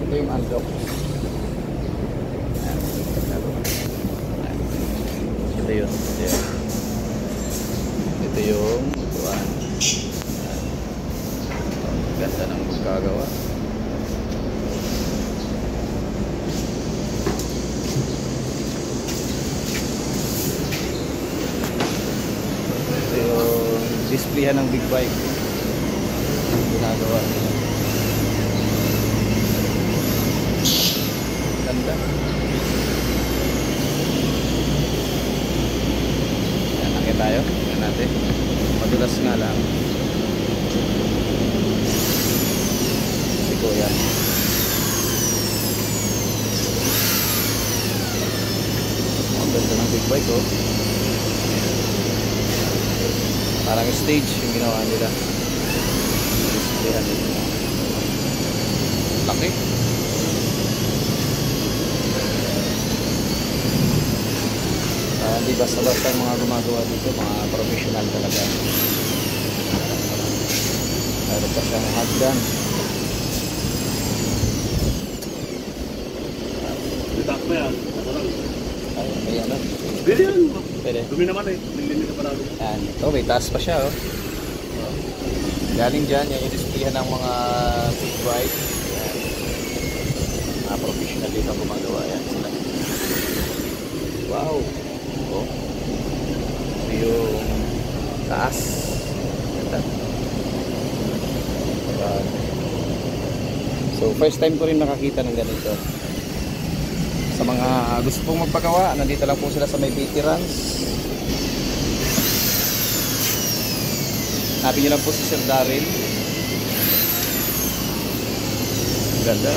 Ito yung unlock. Ito yun. Ito yung upuan. Ganda ng magkagawa. Ito yung displayan ng big bike. Ginagawa nila. Ganda. Yan, nakit tayo. Yan natin. Madulas nga lang. Siko yan. Ang ganda ng big bike oh. Parang stage yung ginawa nila. Displayan nila. Laki. Hindi basta-basta yung mga gumagawa dito, mga professional talaga. Meron pa siyang hagdan. Itak pa yan. Ayun, may ano. Pwede yan. Pwede. Dumi naman eh. Naglimit na parado. Yan. Ito, may taas pa siya oh. Galing dyan, yan yung displayan ng mga big bike. Yan. Mga professional dito gumagawa. Yan sila. Wow. Oh. Ito yung taas. Ganda. So first time ko rin nakakita ng ganito. Sa mga gusto pong magpagawa, nandito lang po sila sa may veterans. Hanapin nyo lang po si Sir Daryl. Ganda.